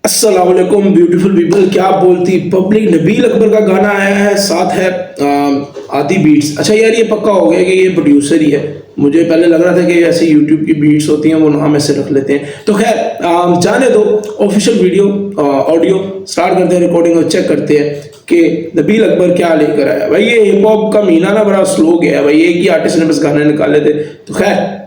अस्सलाम वालेकुम beautiful people. क्या बोलती पब्लिक। नबील अकबर का गाना आया है, साथ है आदि बीट्स। अच्छा यार, ये पक्का हो गया कि ये प्रोड्यूसर ही है। मुझे पहले लग रहा था कि ऐसे यूट्यूब की बीट्स होती हैं वो नाम ऐसे रख लेते हैं। तो खैर जाने दो, ऑफिशियल वीडियो ऑडियो स्टार्ट करते हैं, रिकॉर्डिंग और चेक करते हैं कि नबील अकबर क्या लेकर आया। भाई ये हिप हॉप का महीना ना बड़ा स्लो गया है भाई, एक ही आर्टिस्ट ने बस गाने निकाले थे। तो खैर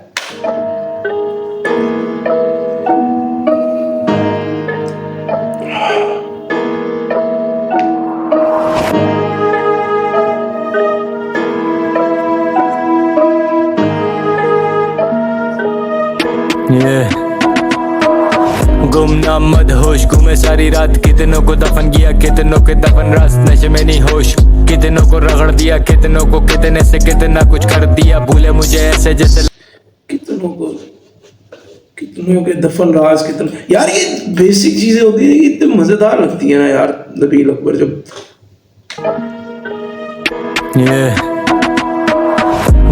गुमनाम मदहोश घूमे सारी रात, कितनों को दफन किया, कितनों के दफन रास्त, नशे में नहीं होश, कितनों को रगड़ दिया, कितनों को कितने से कितना कुछ कर दिया, भूले मुझे ऐसे जैसे कितनों के दफन राज कितने। यार ये बेसिक चीजें होती है, इतनी मजेदार लगती है ना यार। नबील अकबर जब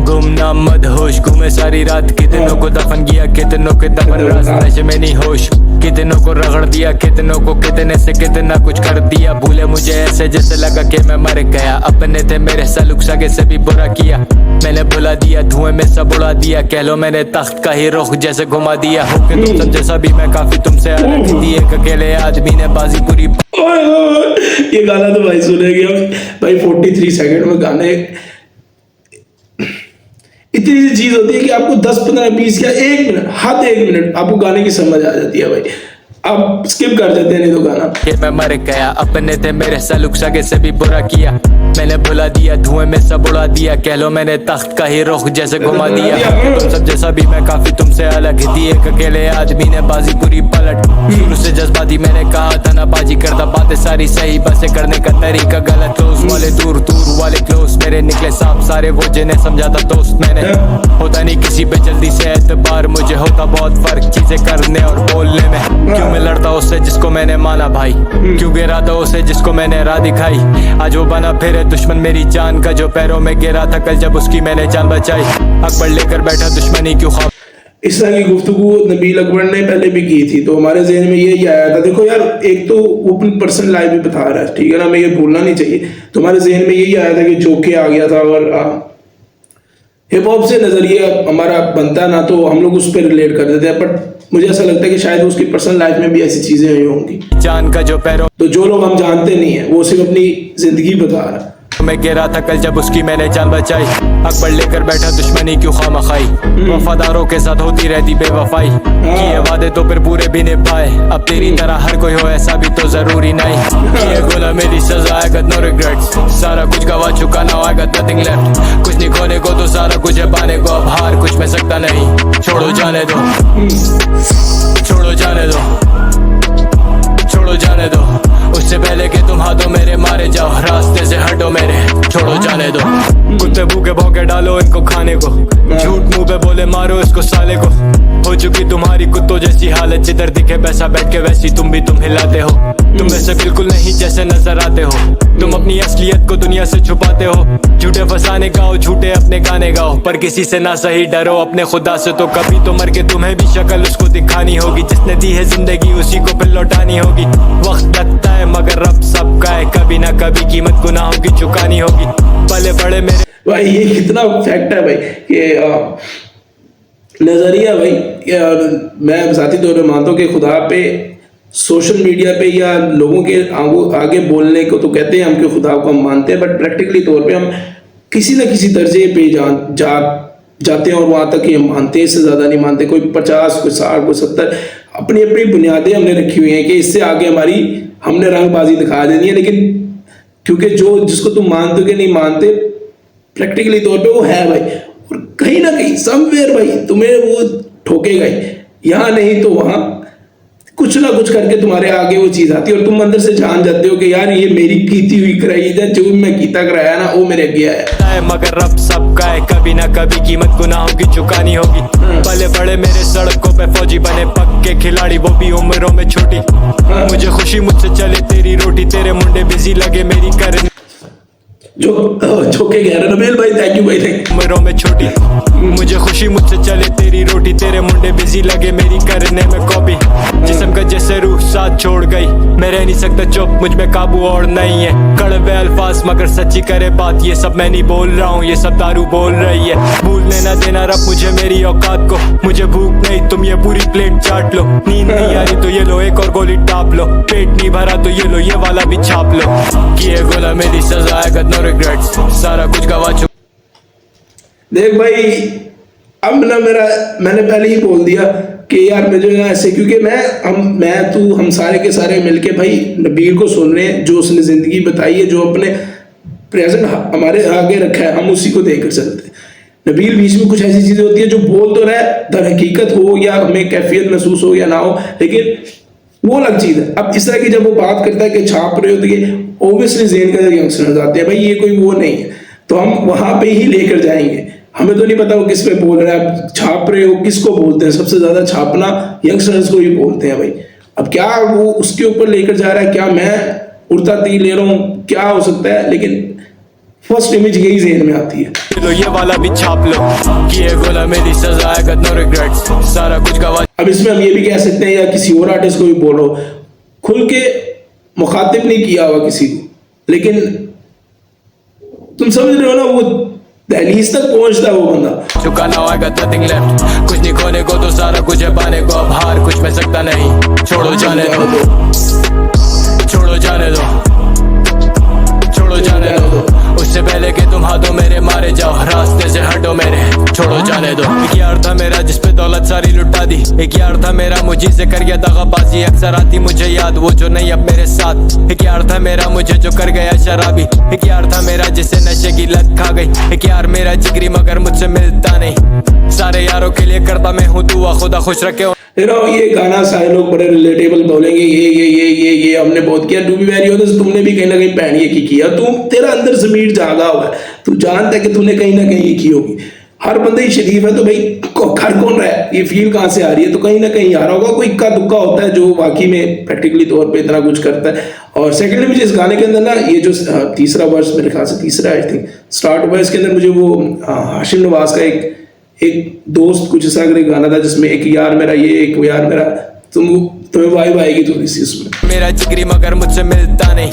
गुमनाम मदहोश घूमे सारी रात, कितनों को दफन किया, कितनों के दफन रास्त, नशे में नहीं होश, कितनों को रगड़ दिया, कितनों को कितने से कितना कुछ कर दिया, भूले मुझे ऐसे जैसे लगा कि मैं मर गया। अपने थे मेरे सलूक सगे से भी बुरा किया, मैंने भुला दिया, धुएं में सब उड़ा दिया, कह लो मैंने तख्त का ही रुख जैसे घुमा दिया। हो के तुम सब जैसा भी मैं काफी तुमसे अलग थी, एक अकेले आदमी ने बाजी पूरी। ये गाना तो भाई सुनेंगे भाई। 43 सेकंड में गाने, इतनी सी चीज होती है कि आपको 10 15 20 या 1 मिनट, हद 1 मिनट आपको गाने की समझ आ जाती है भाई। आप स्किप कर देते हैं नहीं तो गाना। मैं मर गया, अपने थे मेरे सलूक सगे से भी बुरा किया, मैंने भुला दिया, धुएं में सब उड़ा दिया, कह लो मैंने तख्त का ही रुख जैसे घुमा दिया। तुम सब जैसा भी मैं काफी तुमसे अलग थी, एक अकेले आदमी ने बाजी पूरी पलट। शुरू से जज्बाती मैंने कहा था ना बाजी करता, बातें सारी सही, बसे करने का तरीका गलत। क्लोज वाले दूर, दूर वाले क्लोज, मेरे निकले सांप सारे वो जिन्हें समझा था दोस्त मैंने। होता नहीं किसी पे जल्दी से एतबार, मुझे होता बहुत फर्क चीजें करने और बोलने में। क्यों मैं लड़ता उससे जिसको मैंने माना भाई, क्यों गिरा था उसे जिसको मैंने राह दिखाई। आज वो बना फिर दुश्मन मेरी जान का, जो पैरों में गिरा था कल जब उसकी मैंने जान बचाई। अकबर लेकर बैठा दुश्मनी क्यों ख्वाब। इस तरह की गुफ्तगू नबील अकबर ने पहले भी की थी, तो हमारे जहन में यही आया था। देखो यार, एक तो वो अपनी पर्सनल लाइफ भी बता रहा है, ठीक है ना, हमें ये भूलना नहीं चाहिए। तो हमारे जहन में यही आया था कि जोके आ गया था, और हिप हॉप से नजरिया हमारा बनता ना तो हम लोग उस पर रिलेट कर देते हैं। बट मुझे ऐसा लगता है कि शायद उसकी पर्सनल लाइफ में भी ऐसी चीजें हुई होंगी जान का, जो पैरों तो जो लोग हम जानते नहीं है, वो सिर्फ अपनी जिंदगी बता रहा है। मैं गिरा था कल जब उसकी मैंने जान बचाई। अकबर लेकर बैठा दुश्मनी क्यों खामखाई, वफादारों के साथ होती रहती बेवफाई, किए वादे तो फिर पूरे भी निभाए। अब तेरी तरह हर कोई हो ऐसा भी तो जरूरी नहीं, किए गोला मेरी सजा है, नो रिग्रेट्स, सारा कुछ गवा चुका ना, आई गॉट नथिंग लेफ्ट। कुछ नहीं खोने को तो सारा कुछ है पाने को, अब हार कुछ में सकता नहीं, छोड़ो जाने दो, छोड़ो जाने दो, छोड़ो जाने दो। उससे पहले कि तुम हाथों मेरे मारे जाओ, रास्ते से हटो मेरे, छोड़ो जाने दो। कुत्ते भूखे भौंके डालो इनको खाने को, झूठ मुंह पे बोले मारो इसको साले को। हो चुकी तुम्हारी कुत्तों जैसी हालत, जिधर दिखे पैसा बैठ के वैसी तुम भी तुम हिलाते हो। तुम वैसे बिल्कुल नहीं जैसे नजर आते हो, तुम अपनी असलियत को दुनिया से छुपाते हो। झूठे फसाने गाओ, झूठे अपने गाने गाओ, पर किसी से ना सही डरो अपने खुदा से, तो कभी तो मर के तुम्हें भी शक्ल उसको दिखानी होगी, जिसने दी है जिंदगी उसी को फिर लौटानी होगी। वक्त लगता है मगर रब सबका है, कभी ना कभी कीमत गुनाहों की चुकानी होगी। भले बड़े मेरे भाई, ये कितना फैक्ट है भाई कि नजरिया भाई। मैं जाती तौर पर मानता हूँ कि खुदा पे, सोशल मीडिया पे या लोगों के आगे बोलने को तो कहते हैं हम कि खुदा को हम मानते हैं, बट प्रैक्टिकली तौर पे हम किसी ना किसी दर्जे पे जाते हैं और वहाँ तक ही हम मानते हैं, इससे ज़्यादा नहीं मानते। कोई 50, कोई 60, कोई 70, अपनी अपनी बुनियादें हमने रखी हुई हैं कि इससे आगे हमने रंगबाजी दिखा देनी है। लेकिन क्योंकि जो जिसको तुम मानते हो कि नहीं मानते, प्रैक्टिकली तौर पे वो है भाई, और कहीं ना कहीं समवेयर भाई तुम्हें वो ठोकेगा ही, यहाँ नहीं तो वहाँ कुछ ना कुछ करके तुम्हारे आगे वो चीज आती है, और तुम अंदर से जान जाते हो कि यार ये मेरी कीती हुई कराई है, जो मैं कीता कराया ना वो मेरे गया है। मगर रब सबका है, कभी ना कभी कीमत गुनाहों की चुकानी होगी। भले बड़े मेरे सड़कों पे फौजी बने पक्के खिलाड़ी, वो भी उम्रों में छोटी। मुझे खुशी मुझसे चले तेरी रोटी, तेरे मुंडे बिजी लगे मेरी करने, जो के कह रहे नबील भाई, थैंक यू भाई, थैंक उम्रों में छोटी। मुझे खुशी मुझसे चले तेरी रोटी, तेरे मुंडे बिजी लगे मेरी करने में कॉपी। जिस्म का जैसे रूह साथ छोड़ गई, मैं रह नहीं सकता चुप, मुझ में काबू और नहीं है। कड़वे अल्फाज मगर सच्ची करे बात, ये सब मैं नहीं बोल रहा हूँ, ये सब दारू बोल रही है। भूलने ना देना रब मुझे मेरी औकात को, मुझे भूख नहीं तुम ये पूरी प्लेट चाट लो। नींद नहीं आ रही तो ये लो एक और गोली टाप लो, पेट नहीं भरा तो ये लो ये वाला भी छाप लो। किए गोला मेरी सजा है, got no regrets, सारा कुछ गवा चुका। देख भाई, अब ना मैंने पहले ही बोल दिया कि यार मुझे ना ऐसे, क्योंकि मैं तू हम सारे के सारे मिलके भाई नबील को सुन रहे हैं, जो उसने जिंदगी बताई है, जो अपने प्रेजेंट हमारे आगे रखा है, हम उसी को देखकर चलते हैं। नबील बीच में कुछ ऐसी चीजें होती है जो बोल तो रहा है, दर हकीकत हो या हमें कैफियत महसूस हो या ना हो, लेकिन वो अलग चीज है। अब इस तरह की जब वो बात करता है कि छाप रहे हो, तो ये ओबियसली जेन के अंदर यंगस्टर्स आते हैं भाई, ये कोई वो नहीं है, तो हम वहां पे ही लेकर जाएंगे। हमें तो नहीं पता वो किस पे बोल रहा है, आप छाप रहे हो किसको बोलते हैं, सबसे ज्यादा छापना यंगस्टर्स को ही बोलते हैं भाई। अब क्या वो उसके ऊपर लेकर जा रहा है, क्या मैं उड़ता तीर ले रहा हूँ, क्या हो सकता है, लेकिन फर्स्ट इमेज यही ज़हन में आती है। लो ये वाला भी छाप लो, किए गोला मेरी सजा है, got no regrets, सारा कुछ गवा। अब इसमें हम ये भी कह सकते हैं, या किसी और आर्टिस्ट को भी बोल रहा हो, खुल के मुखातिब नहीं किया हुआ किसी को, लेकिन तुम समझ रहे हो ना, वो दहलीज तक पहुंचता है वो बंदा। चुकाना होगा nothing left, कुछ नहीं खोने को तो सारा कुछ है पाने को, अब हार कुछ में सकता नहीं, छोड़ो जाने दो, छोड़ो जाने दो, छोड़ो जाने दो। उससे पहले कि तुम हाथों मेरे मारे जाओ, रास्ते से हटो मेरे, छोड़ो जाने दो। एक यार था मेरा जिस पे दौलत सारी लुटा दी, एक यार था मेरा मुझे से कर गया दगाबाजी, अक्सर आती मुझे याद वो जो नहीं अब मेरे साथ। एक यार था मेरा मुझे जो कर गया शराबी, एक यार था मेरा जिसे नशे की लत खा गई, एक यार मेरा जिगरी मगर मुझसे मिलता नहीं। सारे यारों के लिए करता मैं हूँ दुआ, खुदा खुश रखे। ये गाना सारे लोग बड़े रिलेटेबल बोलेंगे, ये हमने बहुत किया। टू बी वेरी ऑनेस्ट, तुमने भी कहीं ना कहीं पहन ये की किया, तेरा अंदर ज़मीर जागा हुआ है, तू जानता है कि तूने कहीं ना कहीं ये की होगी। हर बंदे ही शरीफ है तो भाई कर कौन रहा है, ये फील कहाँ से आ रही है, तो कहीं ना कहीं आ रहा होगा, कोई इक्का दुक्का होता है जो वाकई में प्रैक्टिकली तौर पे इतना कुछ करता है। और सेकेंडली मुझे इस गाने के अंदर ना ये जो तीसरा वर्स, मेरे ख्याल से तीसरा आई थिंक स्टार्ट हुआ, इसके अंदर मुझे वो हाशिम नवाज का एक दोस्त कुछ ऐसा एक गाना था जिसमें एक यार मेरा ये, एक वो यार मेरा, तुम्हें वाइब आएगी थोड़ी सी उसमें। मेरा जिगरी मगर मुझसे मिलता नहीं,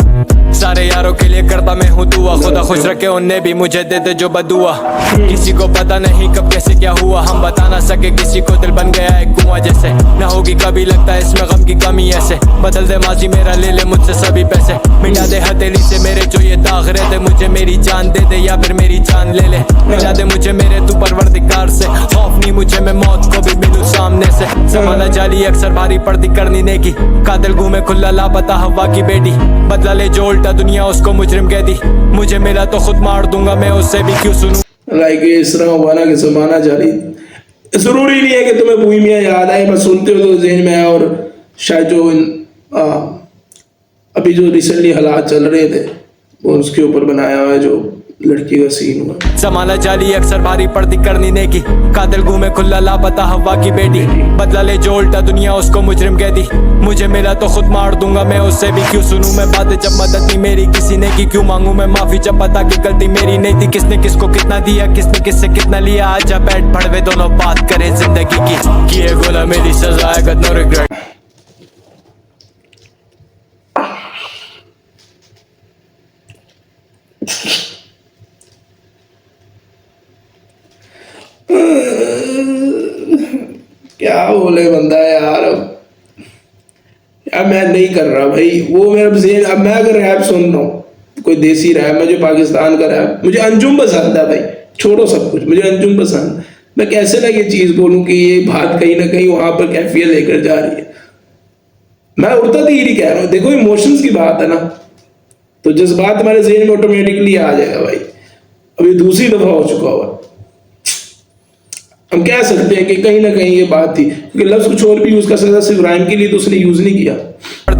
सारे यारों के लिए करता मैं हूँ दुआ, खुदा खुश रखे उन्हें भी मुझे दे दे जो बदुआ। किसी को पता नहीं कब कैसे क्या हुआ, हम बता ना सके किसी को, दिल बन गया एक कुआं जैसे, ना होगी कभी लगता है इसमें गम की कमी ऐसे। बदल दे माजी मेरा, ले ले मुझसे सभी पैसे, मिटा दे हथेली से मेरे जो ये दाग रहे थे, मुझे मेरी जान दे दे या फिर मेरी जान ले ले, मिला दे मुझे मेरे तू परवरदिगार से। खौफ नहीं मुझे, मैं मौत को भी मिलूं सामने से, जमाना जाली अक्सर भारी पड़ती करनी नेकी, कातिल घूमे खुला लापता हवा की बेटी, बदला ले जो उल्टा दुनिया उसको मुजरिम कह दी, मुझे मिला तो खुद मार दूंगा मैं उससे भी क्यों सुनूं। लाइक इस तरह वाला के जमाना जारी, जरूरी नहीं है कि तुम्हें भूमिया याद आए, बस सुनते हो तो ज़हन में आए। और शायद जो अभी जो रिसेंटली हालात चल रहे थे वो उसके ऊपर बनाया हुआ है, जो लड़की का सीन हुआ। जमाना जाली अक्सर भारी पड़ती करनी नेकी, कातिल घूमे खुला लापता हवा की बेटी, बदला ले जो उल्टा दुनिया उसको मुजरिम कह दी, मुझे मिला तो खुद मार दूंगा मैं उससे भी क्यों सुनूं मैं बातें, जब मदद नहीं मेरी किसी ने की क्यों मांगू मैं माफी, जब पता कि गलती मेरी नहीं थी, किसने किसको कितना दिया किसने किससे कितना लिया, आजा बैठ भड़वे दोनों बात करें जिंदगी की, किए गोला मेरी सजा है, got no regret। क्या बोले बंदा यार, अब मैं नहीं कर रहा भाई वो मेरा ज़हन। अब मैं अगर रैप सुन रहा हूँ, कोई देसी रैप, मुझे पाकिस्तान का रैप, मुझे अंजुम पसंद है भाई, छोड़ो सब कुछ, मुझे अंजुम पसंद। मैं कैसे ना ये चीज़ बोलूँ कि ये बात कहीं ना कहीं वहाँ पर कैफियत लेकर जा रही है। मैं उड़ता तीर ही कह रहा हूँ, देखो इमोशंस की बात है ना, तो जज्बात हमारे ज़हन में ऑटोमेटिकली आ जाएगा भाई। अभी दूसरी दफ़ा हो चुका हुआ, हम कह सकते हैं कि कहीं ना कहीं ये बात थी, क्योंकि लफ्ज़ कुछ और भी यूज़ कर सकता, सिर्फ राइम के लिए तो उसने यूज़ नहीं किया।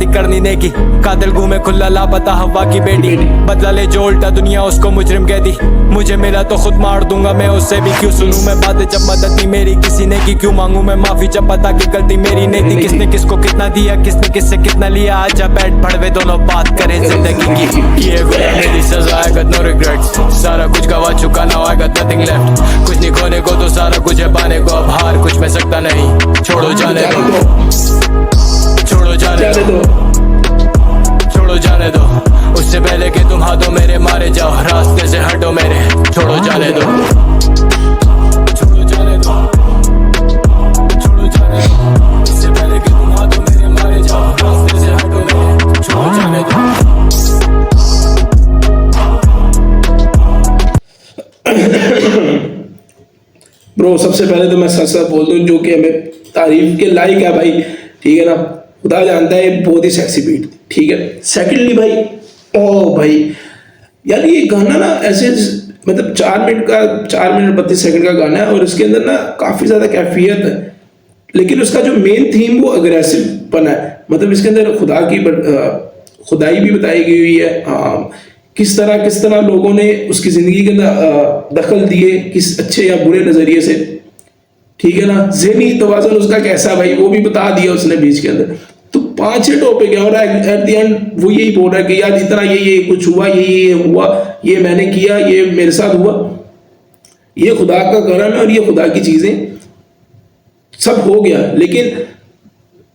शादी करनी नेकी, कातिल घूमे खुला लापता हवा की बेटी, बदला ले जो उल्टा दुनिया उसको मुजरिम कह दी, मुझे मिला तो खुद मार दूंगा मैं उससे भी, क्यों सुनूं मैं बातें जब मदद नहीं मेरी किसी ने की, क्यों मांगू मैं माफी जब पता कि गलती मेरी नहीं थी, किसने किसको कितना दिया किसने किससे कितना लिया, आजा बैठ भड़वे दोनों बात करें जिंदगी की, ये मेरी सजा है नो रिग्रेट्स, सारा कुछ गवा चुका ना आई गॉट नथिंग लेफ्ट, कुछ नहीं खोने को तो सारा कुछ है पाने को, अब हार कुछ में सकता नहीं, छोड़ो जाने दो, छोड़ो जाने दो, छोड़ो जाने दो, उससे पहले कि तुम हाथों मेरे मारे जाओ, रास्ते से हटो मेरे, छोड़ो जाने दो, छोड़ो जाने दो, छोड़ो जाने दो, उससे पहले कि तुम हाथों मेरे मारे जाओ, रास्ते से हटो मेरे, छोड़ो जाने दो। ब्रो सबसे पहले तो मैं सच सच बोल दूं जो कि हमें तारीफ के लायक है भाई, ठीक है ना, खुदा जानता है बहुत ही सेक्सी बीट, ठीक है। सेकंडली भाई, ओ भाई यार ये गाना ना ऐसे मतलब 4 मिनट 32 सेकंड का गाना है और इसके अंदर ना काफी ज्यादा कैफियत है, लेकिन उसका जो मेन थीम वो अग्रेसिव बना है, मतलब इसके अंदर खुदाई भी बताई गई हुई है, किस तरह लोगों ने उसकी जिंदगी के अंदर दखल दिए, किस अच्छे या बुरे नजरिए से, ठीक है ना, ज़हनी तवाज़ुन उसका कैसा भाई वो भी बता दिया उसने बीच के अंदर। तो 5-6 टॉपिक है और एट द एंड वो यही बोल रहा है कि यार इतना ये कुछ हुआ, ये हुआ, ये मैंने किया, ये मेरे साथ हुआ, ये खुदा का करम है और ये खुदा की चीजें सब हो गया, लेकिन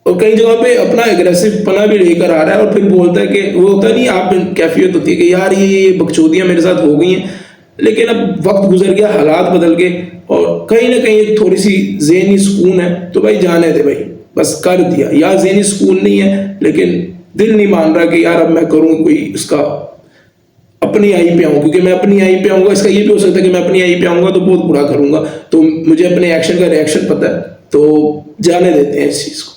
और कई जगह पे अपना एग्रेसिव पना भी लेकर आ रहा है और फिर बोलता है कि वो होता नहीं, आप कैफियत होती है कि यार ये बकचोदियां मेरे साथ हो गई हैं, लेकिन अब वक्त गुजर गया, हालात बदल गए और कहीं ना कहीं थोड़ी सी ज़हनी सुकून है, तो भाई जाने दे भाई, बस कर दिया, या ज़हनी सुकून नहीं है लेकिन दिल नहीं मान रहा कि यार अब मैं करूँ कोई उसका अपनी आई पे आऊँ, क्योंकि मैं अपनी आई पे आऊँगा, इसका ये भी हो सकता है कि मैं अपनी आई पे आऊँगा तो बहुत बुरा करूँगा, तो मुझे अपने एक्शन का रिएक्शन पता है, तो जाने देते हैं इस चीज़ को।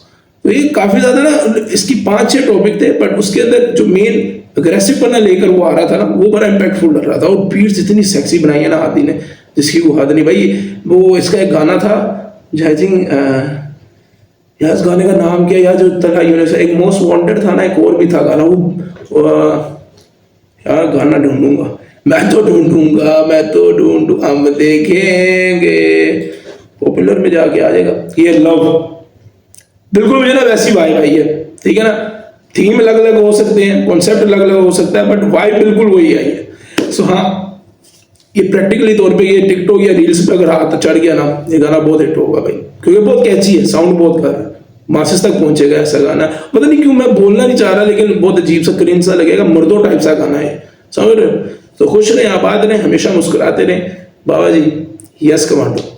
तो ये काफ़ी ज़्यादा ना इसकी 5-6 टॉपिक थे, बट उसके अंदर जो मेन अग्रेसिव पना लेकर वो आ रहा था ना, वो बड़ा इम्पैक्टफुल लग रहा था, और बीट्स इतनी सेक्सी बनाई है ना आदि ने जिसकी वो हद नहीं भाई। वो इसका एक गाना था आई थिंक यार इस गाने का नाम क्या, यार जो तरह यूनिवर्स एक मोस्ट वांटेड था ना, एक और भी था गाना, वो यार गाना ढूंढूंगा, मैं तो ढूंढूंगा, हम देखेंगे, पॉपुलर में जाके आ जाएगा, ये लव बिल्कुल मुझे ना वैसी वाइब आई है, ठीक है ना, थीम अलग अलग हो सकते हैं, कॉन्सेप्ट अलग अलग हो सकता है, बट वाइब बिल्कुल वही आई है। सो हाँ, ये प्रैक्टिकली तौर पे ये टिकटॉक या रील्स पे अगर हाथ चढ़ गया ना, ये गाना बहुत हिट होगा भाई, क्योंकि बहुत कैची है, साउंड बहुत कर रहा है, मासेस तक पहुंचेगा ऐसा गाना। पता नहीं क्यों मैं बोलना नहीं चाह रहा, लेकिन बहुत अजीब सा क्रिंज सा लगेगा, मर्दों टाइप सा गाना है, समझ रहे हो। तो खुश रहें, आबाद रहें, हमेशा मुस्कुराते रहें, बाबा जी यस कमांडो।